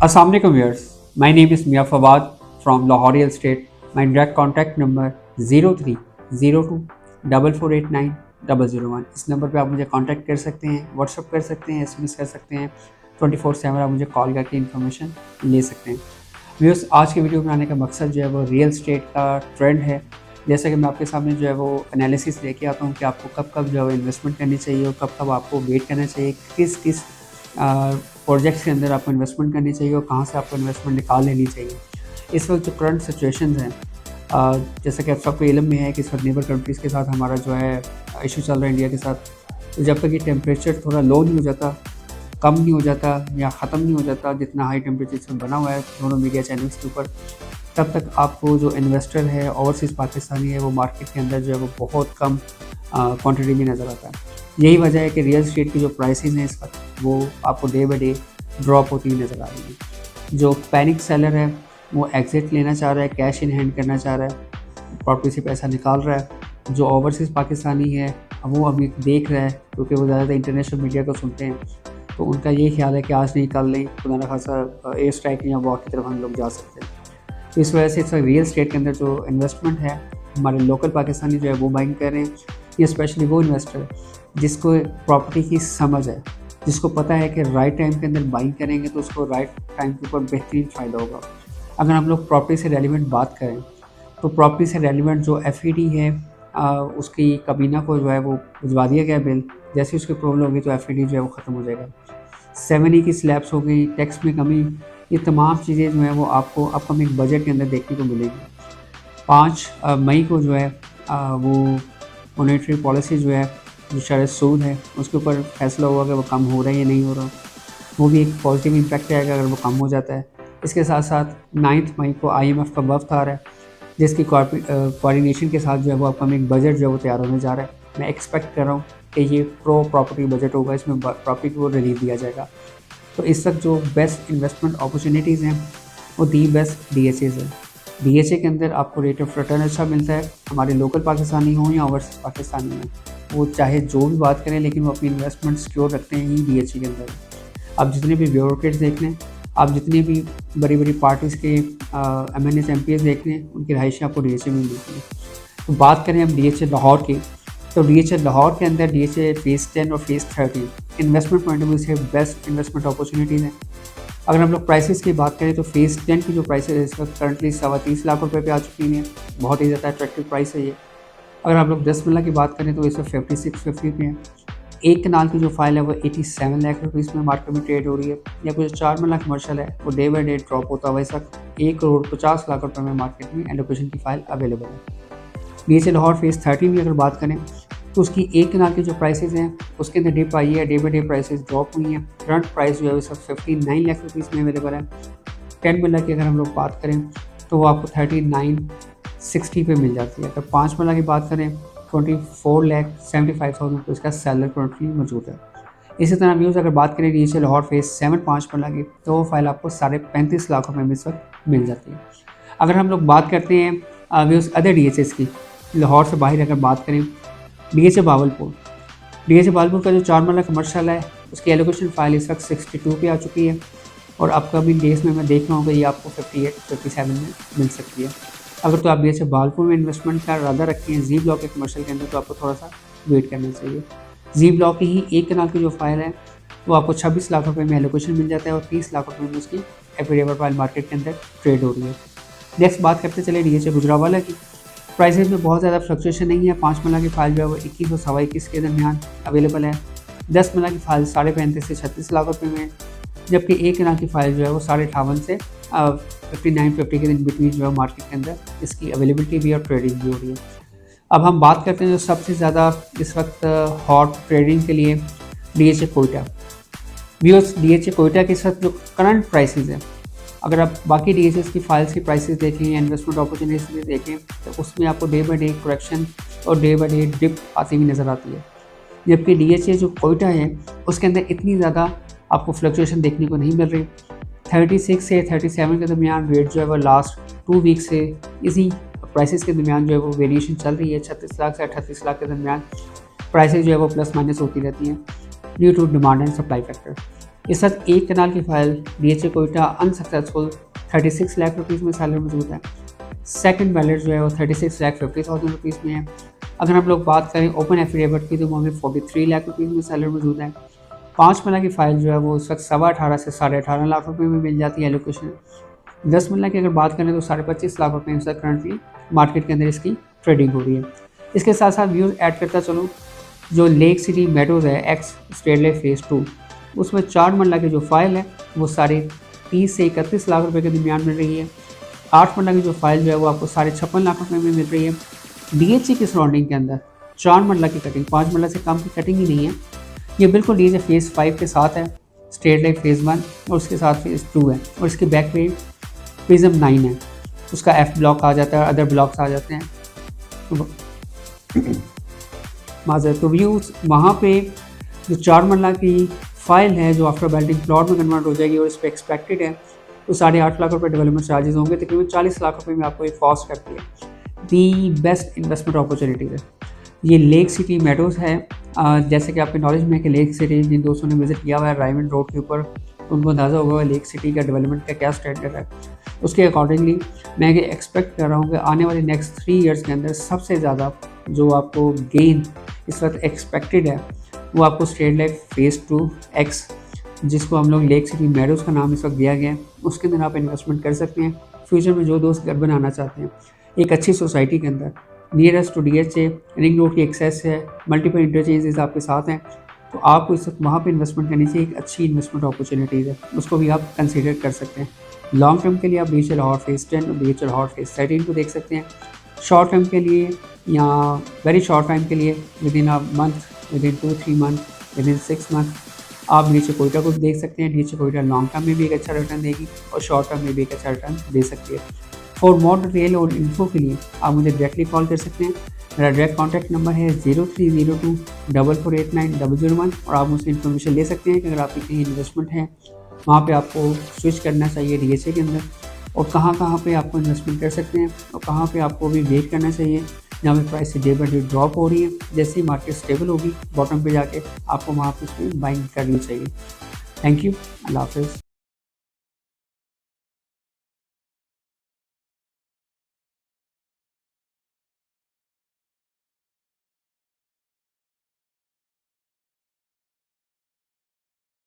Assalamu alaikum viewers. My name is Mia Fawad from Lahore Real Estate. My direct contact number 0302 4489 001। इस number पे आप मुझे contact कर सकते हैं, व्हाट्सअप कर सकते हैं, एसएमएस कर सकते हैं। 24/7 आप मुझे कॉल करके इन्फॉर्मेशन ले सकते हैं। व्यूअर्स, आज की वीडियो बनाने का मकसद जो है वो रियल एस्टेट का ट्रेंड है। जैसा कि मैं आपके सामने जो है वो एनालिसिस लेके आता हूँ कि आपको कब कब जो है इन्वेस्टमेंट करनी चाहिए और कब कब आपको वेट करना चाहिए, किस किस प्रोजेक्ट्स के अंदर आपको इन्वेस्टमेंट करनी चाहिए और कहाँ से आपको इन्वेस्टमेंट निकाल लेनी चाहिए। इस वक्त जो करंट सिचुएशंस हैं, जैसा कि आप सबको इल्म में है कि इस वक्त नेबर कंट्रीज़ के साथ हमारा जो है इशू चल रहा है इंडिया के साथ। तो जब तक ये टेम्परेचर थोड़ा लो नहीं हो जाता, कम नहीं हो जाता या ख़त्म नहीं हो जाता, जितना हाई टेम्परेचर इसमें बना हुआ है दोनों मीडिया चैनल्स के ऊपर, तब तक आपको जो इन्वेस्टर है ओवरसीज़ पाकिस्तानी है वो मार्केट के अंदर जो है वो बहुत कम क्वांटिटी में नज़र आता है। यही वजह है कि रियल एस्टेट की जो प्राइसेस हैं इस वक्त वो आपको डे बाई डे ड्रॉप होती हुई नज़र आ रही है। जो पैनिक सेलर है वो एग्ज़िट लेना चाह रहा है, कैश इन हैंड करना चाह रहा है, प्रॉपर्टी से पैसा निकाल रहा है। जो ओवरसीज़ पाकिस्तानी है वो अभी देख रहा है, क्योंकि वो ज़्यादातर इंटरनेशनल मीडिया को सुनते हैं, तो उनका ये ख्याल है कि आज नहीं कल नहीं खुदा न खासा एयर स्ट्राइक या वॉर की तरफ हम लोग जा सकते हैं। तो इस वजह से इस वक्त रियल एस्टेट के अंदर जो इन्वेस्टमेंट है हमारे लोकल पाकिस्तानी जो है वो बाइंग कर रहे हैं। ये स्पेशली वो इन्वेस्टर जिसको प्रॉपर्टी की समझ है, जिसको पता है कि राइट टाइम के अंदर बाइंग करेंगे तो उसको राइट टाइम के ऊपर बेहतरीन फ़ायदा होगा। अगर हम लोग प्रॉपर्टी से रेलिवेंट बात करें तो प्रॉपर्टी से रेलिवेंट जो एफईडी है, उसकी कबीना को जो है वो भिजवा दिया गया बिल। जैसे उसकी प्रॉब्लम होगी तो एफईडी जो है वो ख़त्म हो जाएगा। 7E की स्लैब्स हो गई, टैक्स में कमी, ये तमाम चीज़ें जो हैं वो आपको अपकमिंग बजट के अंदर देखने को मिलेगी। 5 मई को जो है वो मॉनेटरी पॉलिसी जो है, जो शरह सूद है, उसके ऊपर फैसला होगा कि वो कम हो रहा है या नहीं हो रहा। वो भी एक पॉजिटिव इम्पैक्ट आएगा अगर वो कम हो जाता है। इसके साथ साथ 9 मई को IMF का वफ्द आ रहा है, जिसकी कोऑर्डिनेशन के साथ जो है वो अपकमिंग बजट जो है वो तैयार होने जा रहा है। मैं एक्सपेक्ट कर रहा हूँ कि ये प्रो प्रॉपर्टी बजट होगा, इसमें प्रॉपर्टी को रिलीफ दिया जाएगा। तो इस वक्त जो बेस्ट इन्वेस्टमेंट अपॉर्चुनिटीज़ हैं वो दी बेस्ट DHAs है। DHA के अंदर आपको रेट ऑफ रिटर्न अच्छा मिलता है। हमारे लोकल पाकिस्तानी हों या ओवरसीज़ पाकिस्तानी हों, वो चाहे जो भी बात करें लेकिन वो अपनी इन्वेस्टमेंट सिक्योर रखते हैं ही DHA के अंदर। आप जितने भी ब्यूरोक्रेट्स देख लें, आप जितनी भी बड़ी बड़ी पार्टीज़ के MNS MPs देख लें, उनकी रहायशें आपको DHA में मिलती हैं। तो बात करें हम DHA लाहौर की, तो DHA लाहौर के अंदर DHA फ़ेज़ 10 और phase 30 investment point of view से बेस्ट इन्वेस्टमेंट अपॉर्चुनिटीज़ हैं। अगर हम लोग प्राइसेस की बात करें तो फ़ेज़ 10 की जो प्राइसेस है इस वक्त करंटली 30 लाख रुपए पे आ चुकी हैं। बहुत ही ज़्यादा अट्रैक्टिव प्राइस है ये। अगर हम लोग 10 मरला की बात करें तो इस वक्त 5650 पे है। एक कनाल की जो फाइल है वो 87 लाख रुपीज़ में मार्केट में ट्रेड हो रही है। या कुछ 4 मरला कमर्शियल है वो डे बाई डे ड्रॉप होता है। इस वक्त 1,50,00,000 रुपये में मार्केट में एलोकेशन की फ़ाइल अवेलेबल है। DHA लाहौर फ़ेज़ 13 की अगर बात करें तो उसकी एक कनाल की जो प्राइसेस हैं उसके अंदर डिप आई है, day by day prices drop हुई हैं। करंट प्राइस जो है इस वक्त 59 लाख रुपीज़ में अवेलेबल है। 10 मरला की अगर हम लोग बात करें तो वो आपको 3960 पे मिल जाती है। अगर 5 मरला की बात करें 24,75,000 रुपये का सेलर करंटली मौजूद है। इसी तरह व्यूज़ अगर बात करें DHA लाहौर फ़ेज़ 7 5 मरला की, तो वो फाइल आपको 35.5 लाख रुपये में इस वक्त मिल जाती है। अगर हम लोग बात करते हैं व्यूज़ अदर DHAs की, लाहौर से बाहर अगर बात करें, DHA बावलपुर का जो 4 मरला कमर्शियल है उसकी एलोकेशन फ़ाइल इस वक्त 62 पे आ चुकी है और अपकमिंग डेज़ में मैं देख रहा हूँ कि ये आपको 58 57 में मिल सकती है। अगर तो आप DHA बावलपुर में इन्वेस्टमेंट का इरादा रखते हैं जी ब्लॉक के कमर्शियल के अंदर, तो आपको थोड़ा सा वेट करना चाहिए। जी ब्लॉक की ही एक कनाल की जो फाइल है वो आपको 26 लाख रुपये में एलोकेशन मिल जाता है और 30 लाख रुपये में उसकी एफिडेविट फाइल मार्केट के अंदर ट्रेड हो रही है। नेक्स्ट बात करते चले DHA गुजरावाला की। प्राइसेस में बहुत ज़्यादा फ्लक्चुएशन नहीं है। 5 मरला की फाइल जो है वो 21 और 21 के दरमियान अवेलेबल है। 10 मरला की फाइल 35.5 से 36 लाख रुपये में, जबकि एक कनाल की फाइल जो है वो 58.5 से 59-50 के दिन बिटवीन जो है मार्केट के अंदर इसकी अवेलेबिलिटी भी और ट्रेडिंग भी हो रही है। अब हम बात करते हैं जो सबसे ज़्यादा इस वक्त हॉट ट्रेडिंग के लिए DHA कोयटा। DHA कोयटा के साथ जो करंट प्राइसेस है, अगर आप बाकी DHAs की फाइल्स की प्राइसेस देखें या इन्वेस्टमेंट अपॉर्चुनिटीज देखें तो उसमें आपको डे बाई डे करेक्शन और डे बाई डे डिप आती हुई नज़र आती है। जबकि DHA जो कोयटा है उसके अंदर इतनी ज़्यादा आपको फ्लक्चुएशन देखने को नहीं मिल रही। 36 से 37 के दरमियान रेट जो है वो लास्ट 2 वीक से इसी प्राइसेस के दरमियान जो है वो वेरिएशन चल रही है। 36 लाख से 38 लाख के दरमियान प्राइसेस जो है वो प्लस माइनस होती रहती हैं due to demand and supply factor. इस वक्त एक कनाल की file DHA Quetta unsuccessful 36 lakh rupees में सैलरी मौजूद है। सेकंड बैलेट जो है वो 36,50,000 रुपीज़ में है। अगर हम लोग बात करें ओपन एफिडेविट की तो वो हमें 43 लाख रुपीज़ में सैलरी मौजूद है। 5 मरला की फ़ाइल जो है वो इस वक्त 18.5 से 18.5 लाख रुपए में मिल जाती है एलोकेशन। 10 मरला की अगर बात करें तो 25.5 लाख रुपए इस वक्त करंटली मार्केट के अंदर इसकी ट्रेडिंग हो रही है। इसके साथ साथ व्यूज़ ऐड करता चलो, जो लेक सिटी मेडोज़ है एक्स स्टेट लाइफ फेज़ 2, उसमें 4 मरला की जो फाइल है वो 30 से 31 लाख रुपए के दरमियान मिल रही है। 8 मरला की जो फाइल जो है वो आपको 56.5 लाख रुपए में मिल रही है। DHA की सराउंडिंग के अंदर 4 मरला की कटिंग, 5 मरला से कम की कटिंग ही नहीं है। ये बिल्कुल DHA फेज़ 5 के साथ है, स्ट्रेट लाइफ फेज़ 1 और उसके साथ फेज़ 2 है, और इसकी बैक पे प्रिज्म 9 है। उसका F ब्लॉक आ जाता है, अदर ब्लॉक्स आ जाते हैं। माजर तो व्यूज़ वहाँ पे जो 4 मरला की फाइल है जो आफ्टर बेल्टिंग प्लॉट में कन्वर्ट हो जाएगी और इस पर एक्सपेक्टेड है तो 8.5 लाख रुपए डेवलपमेंट चार्जेस होंगे, तकरीबन 40 लाख रुपए में आपको ये कॉस्ट करती है। दी बेस्ट इन्वेस्टमेंट अपॉर्चुनिटीज़ है। ये लेक सिटी मेडोज़ है। जैसे कि आपके नॉलेज में है कि लेक सिटी जिन दोस्तों ने विज़िट किया हुआ है रायमंड रोड के ऊपर, तो उनको अंदाज़ा होगा लेक सिटी का डेवलपमेंट का क्या स्टैंडर्ड है। उसके अकॉर्डिंगली मैं ये एक्सपेक्ट कर रहा हूँ कि आने वाले नेक्स्ट 3 ईयर्स के अंदर सबसे ज़्यादा जो आपको गेन इस वक्त एक्सपेक्टेड है वो आपको स्ट्रेट लाइफ फेज़ 2 एक्स, जिसको हम लोग लेक सिटी मेडोज़ का नाम इस वक्त दिया गया है, उसके अंदर आप इन्वेस्टमेंट कर सकते हैं। फ्यूचर में जो दोस्त घर बनाना चाहते हैं एक अच्छी सोसाइटी के अंदर, nearest to DHA, ring road की एक्सेस है, मल्टीपल इंटरचेंजेस आपके साथ हैं, तो आपको इस वक्त वहाँ पे इन्वेस्टमेंट करनी चाहिए। एक अच्छी इन्वेस्टमेंट अपॉर्चुनिटीज़ है, उसको भी आप कंसीडर कर सकते हैं। लॉन्ग टर्म के लिए आप DHA लाहौर फेज़ 10 और DHA लाहौर फेज़ 13 को देख सकते हैं। शॉर्ट टर्म के लिए या वेरी शॉर्ट टाइम के लिए with in a month, with in 2-3 month, with in 6 month आप DHA कोयटा को देख सकते हैं। DHA कोयटा लॉन्ग टर्म में भी एक अच्छा रिटर्न देगी और शॉर्ट टर्म में भी एक अच्छा रिटर्न दे सकती है। फॉर मोर डिटेल और इन्फो के लिए आप मुझे डायरेक्टली कॉल कर सकते हैं। मेरा डायरेक्ट कॉन्टैक्ट नंबर है 0302 4489 001 और आप मुझसे इन्फॉर्मेशन ले सकते हैं कि अगर आपकी कहीं इन्वेस्टमेंट है वहाँ पे आपको स्विच करना चाहिए DHA के अंदर, और कहाँ कहाँ पे आपको इन्वेस्टमेंट कर सकते हैं और कहाँ पे आपको भी वेट करना चाहिए जहाँ पे price day by day drop हो रही है। जैसे ही मार्केट स्टेबल होगी बॉटम पे जाके आपको वहाँ पे उसमें बाइंग करनी चाहिए। थैंक यू, अल्लाह हाफ़िज़।